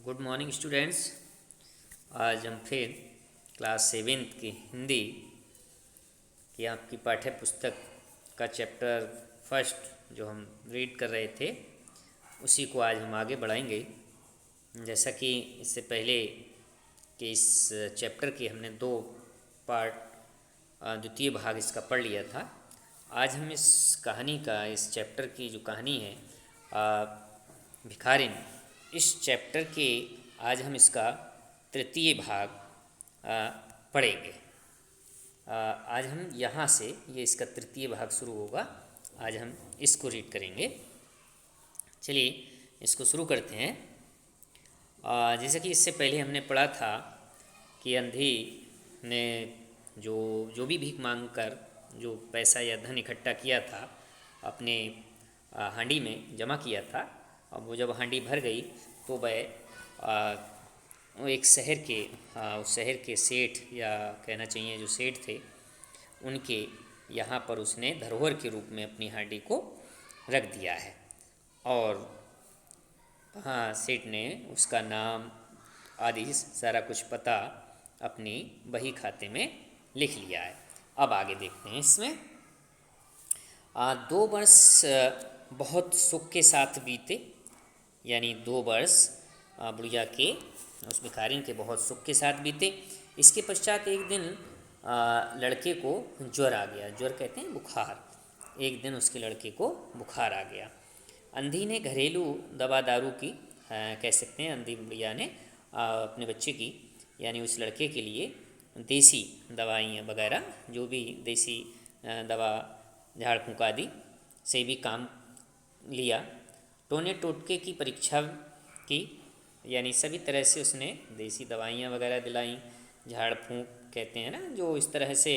Good morning students. आज हम फिर क्लास सेवेंथ की हिंदी की आपकी पाठ्य पुस्तक का चैप्टर फर्स्ट जो हम रीड कर रहे थे उसी को आज हम आगे बढ़ाएंगे। जैसा कि इससे पहले कि इस चैप्टर की हमने दो पार्ट द्वितीय भाग इसका पढ़ लिया था। आज हम इस कहानी का, इस चैप्टर की जो कहानी है भिखारिन, इस चैप्टर के आज हम इसका तृतीय भाग पढ़ेंगे। आज हम यहाँ से ये इसका तृतीय भाग शुरू होगा। आज हम इसको रीड करेंगे। चलिए इसको शुरू करते हैं। जैसे कि इससे पहले हमने पढ़ा था कि अंधी ने जो भी भीख मांग कर जो पैसा या धन इकट्ठा किया था अपने हांडी में जमा किया था। अब वो जब हांडी भर गई तो वह वो एक उस शहर के सेठ, या कहना चाहिए जो सेठ थे, उनके यहाँ पर उसने धरोहर के रूप में अपनी हांडी को रख दिया है। और हाँ, सेठ ने उसका नाम आदि सारा कुछ पता अपनी बही खाते में लिख लिया है। अब आगे देखते हैं। इसमें 2 वर्ष बहुत सुख के साथ बीते, यानी 2 वर्ष बुढ़िया के, उस भिखारिन के बहुत सुख के साथ बीते। इसके पश्चात एक दिन लड़के को ज्वर आ गया। ज्वर कहते हैं बुखार। एक दिन उसके लड़के को बुखार आ गया। अंधी ने घरेलू दवा दारू की, कह सकते हैं अंधी बुढ़िया ने अपने बच्चे की, यानी उस लड़के के लिए देसी दवाइयाँ वगैरह, जो भी देसी दवा, झाड़ फूँक आदि से भी काम लिया। टोने टोटके की परीक्षा की, यानी सभी तरह से उसने देसी दवाइयाँ वगैरह दिलाई। झाड़ फूँक कहते हैं ना, जो इस तरह से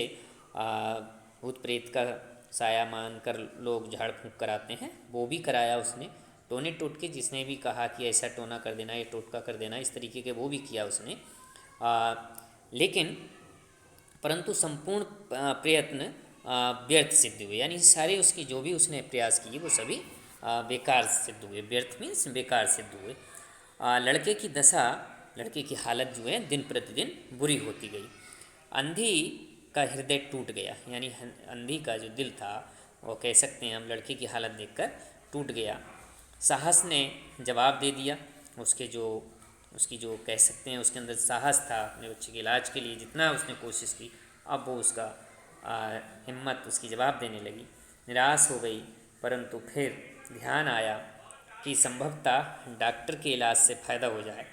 भूत प्रेत का साया मान कर लोग झाड़ फूँक कराते हैं, वो भी कराया उसने। टोने टोटके जिसने भी कहा कि ऐसा टोना कर देना, ये टोटका कर देना, इस तरीके के वो भी किया उसने। लेकिन परंतु संपूर्ण प्रयत्न व्यर्थ सिद्ध हुए, यानी सारे उसकी जो भी उसने प्रयास किए वो सभी बेकार सिद्ध हुए। व्यर्थ मीन्स बेकार सिद्ध हुए। लड़के की दशा, लड़के की हालत जो है दिन प्रतिदिन बुरी होती गई। अंधी का हृदय टूट गया, यानी अंधी का जो दिल था वो, कह सकते हैं हम, लड़के की हालत देखकर टूट गया। साहस ने जवाब दे दिया। उसकी जो कह सकते हैं उसके अंदर साहस था अपने बच्चे के इलाज के लिए, जितना उसने कोशिश की, अब वो उसका हिम्मत उसकी जवाब देने लगी। निराश हो गई, परंतु फिर ध्यान आया कि संभवतः डॉक्टर के इलाज से फ़ायदा हो जाए।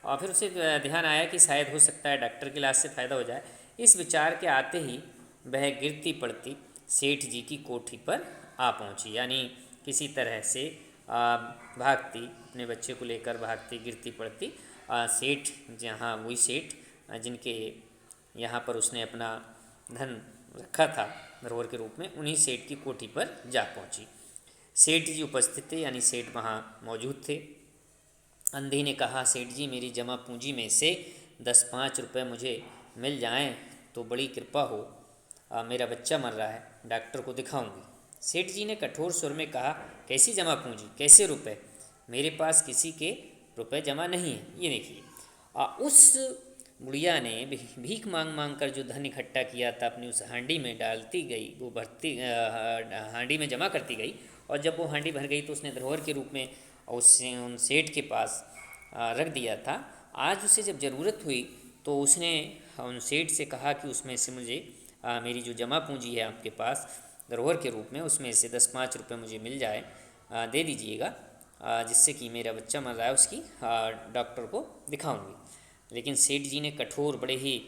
और फिर उसे ध्यान आया कि शायद हो सकता है डॉक्टर के इलाज से फ़ायदा हो जाए। इस विचार के आते ही वह गिरती पड़ती सेठ जी की कोठी पर आ पहुंची, यानी किसी तरह से भागती, अपने बच्चे को लेकर भागती, गिरती पड़ती सेठ, जहाँ वही सेठ जिनके यहाँ पर उसने अपना धन रखा था धरोहर के रूप में, उन्हीं सेठ की कोठी पर जा पहुंची। सेठ जी उपस्थित थे, यानी सेठ वहाँ मौजूद थे। अंधी ने कहा, सेठ जी, मेरी जमा पूंजी में से 10-5 रुपये मुझे मिल जाएं तो बड़ी कृपा हो। मेरा बच्चा मर रहा है, डॉक्टर को दिखाऊंगी। सेठ जी ने कठोर स्वर में कहा, कैसी जमा पूंजी, कैसे रुपए? मेरे पास किसी के रुपए जमा नहीं है। ये देखिए, उस बुढ़िया ने भीख मांग मांग कर जो धन इकट्ठा किया था अपनी उस हांडी में डालती गई, वो भरती हांडी में जमा करती गई। और जब वो हांडी भर गई तो उसने धरोहर के रूप में उन सेठ के पास रख दिया था। आज उसे जब ज़रूरत हुई तो उसने उन सेठ से कहा कि उसमें से मुझे मेरी जो जमा पूंजी है आपके पास धरोहर के रूप में, उसमें से 10-5 रुपये मुझे मिल जाए, दे दीजिएगा, जिससे कि मेरा बच्चा मर रहा है उसकी डॉक्टर को दिखाऊंगी। लेकिन सेठ जी ने कठोर, बड़े ही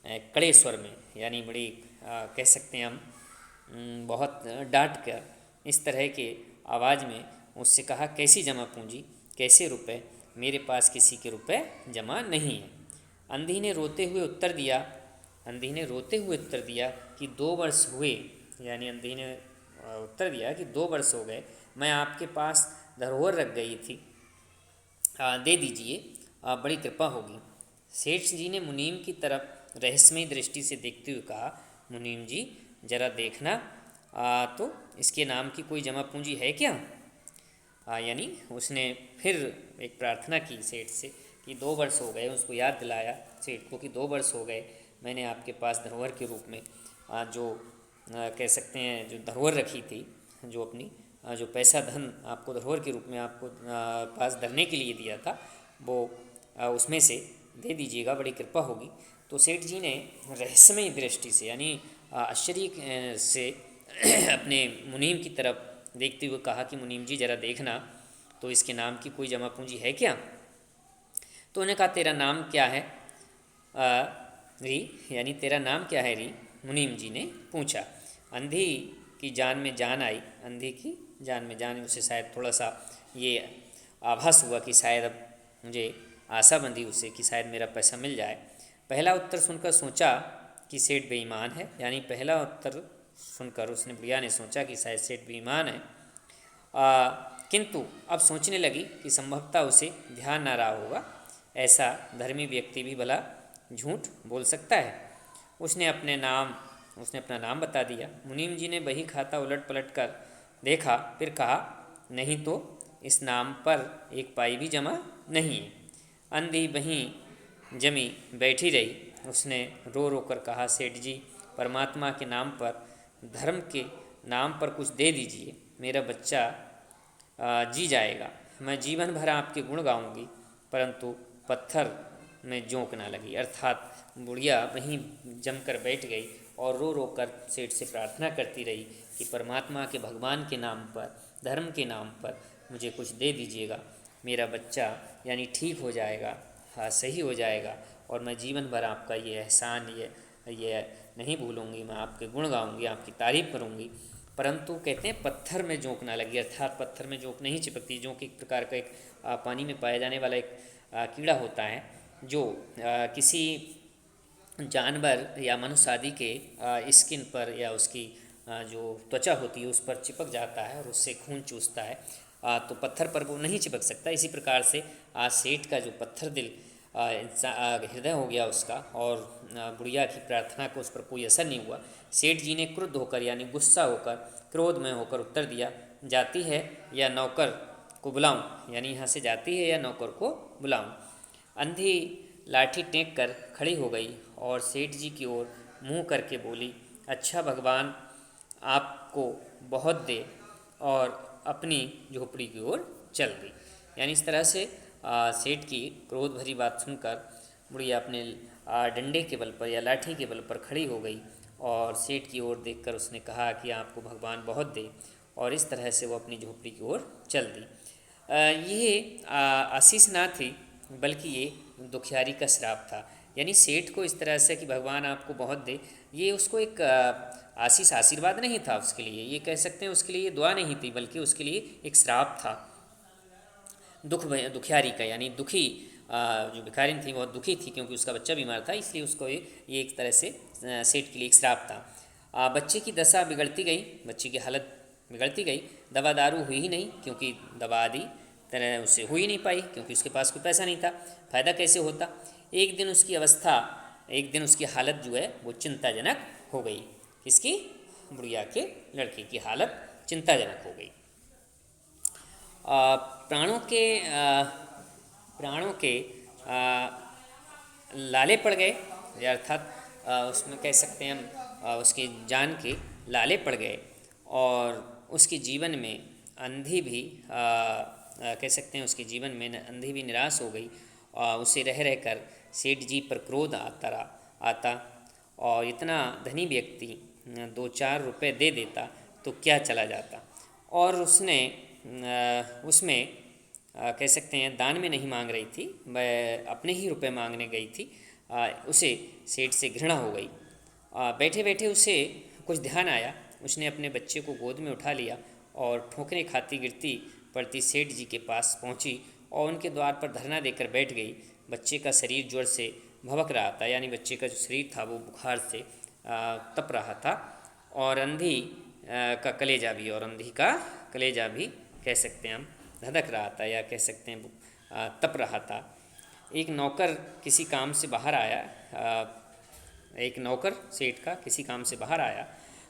कड़े स्वर में, यानी बड़ी कह सकते हैं हम बहुत डांट कर, इस तरह के आवाज़ में उससे कहा, कैसी जमा पूंजी, कैसे रुपए? मेरे पास किसी के रुपए जमा नहीं है। अंधी ने रोते हुए उत्तर दिया कि 2 वर्ष हुए, यानी अंधी ने उत्तर दिया कि 2 वर्ष हो गए, मैं आपके पास धरोहर रख गई थी, दे दीजिए, बड़ी कृपा होगी। सेठ जी ने मुनीम की तरफ रहस्यमयी दृष्टि से देखते हुए कहा, मुनीम जी, जरा देखना तो इसके नाम की कोई जमा पूंजी है क्या? यानी उसने फिर एक प्रार्थना की सेठ से कि 2 वर्ष हो गए, उसको याद दिलाया सेठ को कि 2 वर्ष हो गए मैंने आपके पास धरोहर के रूप में जो कह सकते हैं जो धरोहर रखी थी, जो अपनी जो पैसा धन आपको धरोहर के रूप में आपको पास धरने के लिए दिया था, वो उसमें से दे दीजिएगा, बड़ी कृपा होगी। तो सेठ जी ने रहस्यमय दृष्टि से यानी आश्चर्य से अपने मुनीम की तरफ देखते हुए कहा कि मुनीम जी ज़रा देखना तो इसके नाम की कोई जमा पूंजी है क्या। तो उन्होंने कहा तेरा नाम क्या है री, यानी तेरा नाम क्या है री, मुनीम जी ने पूछा। अंधी की जान में जान आई, अंधी की जान में जान, उसे शायद थोड़ा सा ये आभास हुआ कि शायद अब मुझे आशा बंधी उसे कि शायद मेरा पैसा मिल जाए। पहला उत्तर सुनकर सोचा कि सेठ बेईमान है, यानी पहला उत्तर सुनकर उसने बुढ़िया ने सोचा कि शायद सेठ बेईमान है, किंतु अब सोचने लगी कि संभवतः उसे ध्यान ना रहा होगा, ऐसा धर्मी व्यक्ति भी भला झूठ बोल सकता है। उसने अपना नाम बता दिया। मुनीम जी ने बही खाता उलट पलट कर देखा, फिर कहा नहीं तो इस नाम पर एक पाई भी जमा नहीं है। अंधी वहीं जमी बैठी रही। उसने रो रो कर कहा सेठ जी, परमात्मा के नाम पर, धर्म के नाम पर कुछ दे दीजिए, मेरा बच्चा जी जाएगा। मैं जीवन भर आपके गुण गाऊंगी, परंतु पत्थर में जोंक ना लगी। अर्थात बुढ़िया वहीं जमकर बैठ गई और रो रो कर सेठ से प्रार्थना करती रही कि परमात्मा के, भगवान के नाम पर, धर्म के नाम पर मुझे कुछ दे दीजिएगा, मेरा बच्चा यानी ठीक हो जाएगा, हाँ सही हो जाएगा, और मैं जीवन भर आपका ये एहसान ये नहीं भूलूंगी, मैं आपके गुण गाऊंगी, आपकी तारीफ़ करूंगी। परंतु कहते हैं पत्थर में जोंक ना लगी, अर्थात पत्थर में जोंक नहीं चिपकती। जोंक एक प्रकार का एक पानी में पाया जाने वाला एक कीड़ा होता है जो किसी जानवर या मनुष्य आदि के स्किन पर या उसकी जो त्वचा होती है उस पर चिपक जाता है और उससे खून चूसता है, तो पत्थर पर वो नहीं चिपक सकता। इसी प्रकार से आज सेठ का जो पत्थर दिल हृदय हो गया उसका, और बुढ़िया की प्रार्थना को उस पर कोई असर नहीं हुआ। सेठ जी ने क्रुद्ध होकर यानी गुस्सा होकर, क्रोधमय होकर उत्तर दिया, जाती है या नौकर को बुलाऊं, यानी यहाँ से जाती है या नौकर को बुलाऊं। अंधी लाठी टेक कर खड़ी हो गई और सेठ जी की ओर मुंह करके बोली, अच्छा भगवान आपको बहुत दे, और अपनी झोपड़ी की ओर चल दी। यानी इस तरह से सेठ की क्रोध भरी बात सुनकर बुढ़िया अपने डंडे के बल पर या लाठी के बल पर खड़ी हो गई और सेठ की ओर देखकर उसने कहा कि आपको भगवान बहुत दे, और इस तरह से वो अपनी झोपड़ी की ओर चल दी। ये आशीष ना थी बल्कि ये दुखियारी का श्राप था। यानी सेठ को इस तरह से कि भगवान आपको बहुत दे, ये उसको एक आशीष आशीर्वाद नहीं था उसके लिए, ये कह सकते हैं उसके लिए ये दुआ नहीं थी, बल्कि उसके लिए एक श्राप था दुखियारी का। यानी दुखी जो भिखारिन थी बहुत दुखी थी क्योंकि उसका बच्चा बीमार था, इसलिए उसको ये एक तरह से सेठ के लिए एक श्राप था। बच्चे की दशा बिगड़ती गई, बच्चे की हालत बिगड़ती गई। दवा दारू हुई ही नहीं क्योंकि दवा आदि तरह उससे हो ही नहीं पाई क्योंकि उसके पास कोई पैसा नहीं था, फ़ायदा कैसे होता। एक दिन उसकी हालत जो है वो चिंताजनक हो गई। किसकी? बुढ़िया के लड़के की हालत चिंताजनक हो गई। प्राणों के लाले पड़ गए, अर्थात उसमें कह सकते हैं हम उसकी जान के लाले पड़ गए, और उसके जीवन में अंधी भी कह सकते हैं उसके जीवन में अंधी भी निराश हो गई। उसे रह रहकर सेठ जी पर क्रोध आता और इतना धनी व्यक्ति 2-4 रुपए दे देता तो क्या चला जाता, और उसमें कह सकते हैं दान में नहीं मांग रही थी, वह अपने ही रुपए मांगने गई थी। उसे सेठ से घृणा हो गई। बैठे बैठे उसे कुछ ध्यान आया, उसने अपने बच्चे को गोद में उठा लिया और ठोकरें खाती गिरती पड़ती सेठ जी के पास पहुंची और उनके द्वार पर धरना देकर बैठ गई। बच्चे का शरीर जोर से भभक रहा था, यानी बच्चे का जो शरीर था वो बुखार से तप रहा था, और अंधी का कलेजा भी कह सकते हैं हम धधक रहा था, या कह सकते हैं तप रहा था। एक नौकर किसी काम से बाहर आया, एक नौकर सेठ का किसी काम से बाहर आया।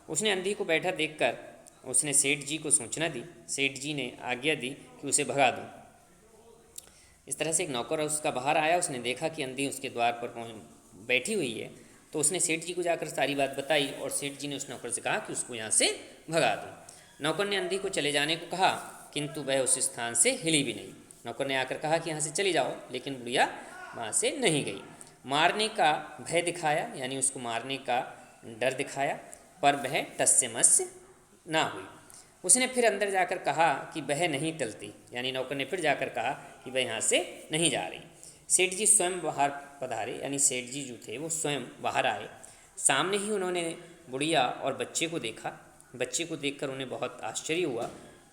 उसने अंधी को बैठा देखकर उसने सेठ जी को सूचना दी। सेठ जी ने आज्ञा दी कि उसे भगा दूं। इस तरह से एक नौकर उसका बाहर आया, उसने देखा कि अंधी उसके द्वार पर बैठी हुई है, तो उसने सेठ जी को जाकर सारी बात बताई और सेठ जी ने उस नौकर से कहा कि उसको यहाँ से भगा दो। नौकर ने अंधी को चले जाने को कहा, किंतु वह उस स्थान से हिली भी नहीं। नौकर ने आकर कहा कि यहाँ से चली जाओ, लेकिन बुढ़िया वहाँ से नहीं गई। मारने का भय दिखाया, यानी उसको मारने का डर दिखाया, पर वह टस्य-मस्य ना हुई। उसने फिर अंदर जाकर कहा कि वह नहीं टलती, यानी नौकर ने फिर जाकर कहा कि वह यहाँ से नहीं जा रही। सेठ जी स्वयं बाहर पधारे, यानी सेठ जी जो थे वो स्वयं बाहर आए। सामने ही उन्होंने बुढ़िया और बच्चे को देखा। बच्चे को देखकर उन्हें बहुत आश्चर्य हुआ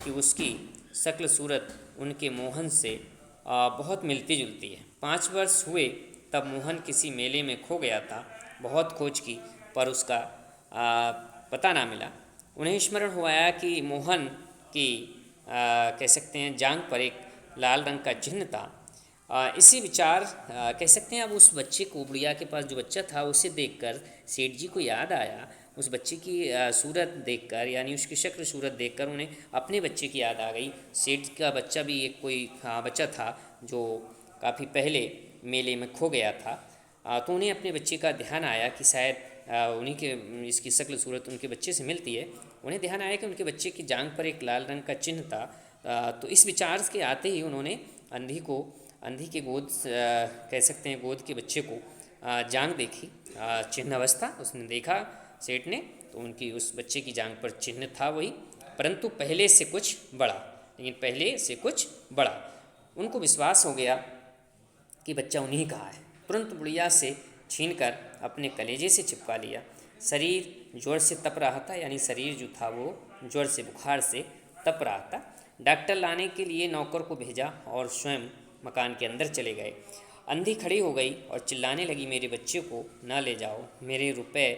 कि उसकी शक्ल सूरत उनके मोहन से बहुत मिलती जुलती है। 5 वर्ष हुए तब मोहन किसी मेले में खो गया था। बहुत खोज की पर उसका पता ना मिला। उन्हें स्मरण हुआ कि मोहन की कह सकते हैं जांघ पर एक लाल रंग का चिन्ह था। इसी विचार कह सकते हैं अब उस बच्चे को, बुढ़िया के पास जो बच्चा था उसे देखकर सेठ जी को याद आया। उस बच्चे की सूरत देखकर, यानी उसकी शक्ल सूरत देखकर उन्हें अपने बच्चे की याद आ गई। सेठ का बच्चा भी एक कोई बच्चा था जो काफ़ी पहले मेले में खो गया था। तो उन्हें अपने बच्चे का ध्यान आया कि शायद उन्हीं के इसकी शक्ल सूरत उनके बच्चे से मिलती है। उन्हें ध्यान आया कि उनके बच्चे की जांघ पर एक लाल रंग का चिन्ह था। तो इस विचार के आते ही उन्होंने अंधी के गोद कह सकते हैं गोद के बच्चे को जांघ देखी, चिन्ह अवस्था उसने देखा सेठ ने, तो उनकी उस बच्चे की जांघ पर चिन्ह था वही, परंतु पहले से कुछ बड़ा, लेकिन पहले से कुछ बड़ा। उनको विश्वास हो गया कि बच्चा उन्हीं का है। तुरंत बुढ़िया से छीनकर अपने कलेजे से चिपका लिया। शरीर ज्वर से तप रहा था, यानी शरीर जो था वो ज्वर से, बुखार से तप रहा था। डॉक्टर लाने के लिए नौकर को भेजा और स्वयं मकान के अंदर चले गए। अंधी खड़ी हो गई और चिल्लाने लगी, मेरे बच्चे को ना ले जाओ, मेरे रुपए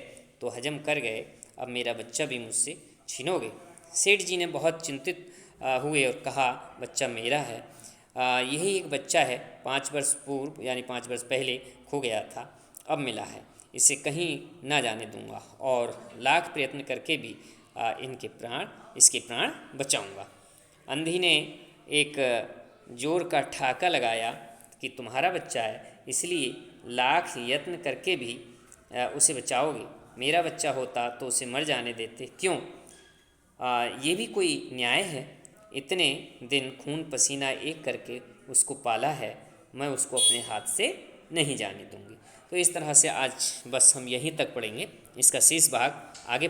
तो हजम कर गए, अब मेरा बच्चा भी मुझसे छीनोगे। सेठ जी ने बहुत चिंतित हुए और कहा, बच्चा मेरा है, यही एक बच्चा है, 5 वर्ष पूर्व यानी 5 वर्ष पहले खो गया था, अब मिला है, इसे कहीं ना जाने दूंगा और लाख प्रयत्न करके भी इसके प्राण बचाऊंगा। अंधी ने एक जोर का ठाका लगाया कि तुम्हारा बच्चा है, इसलिए लाख यत्न करके भी उसे बचाओगे। मेरा बच्चा होता तो उसे मर जाने देते, क्यों? ये भी कोई न्याय है? इतने दिन खून पसीना एक करके उसको पाला है, मैं उसको अपने हाथ से नहीं जाने दूंगी। तो इस तरह से आज बस हम यहीं तक पढ़ेंगे। इसका शेष भाग आगे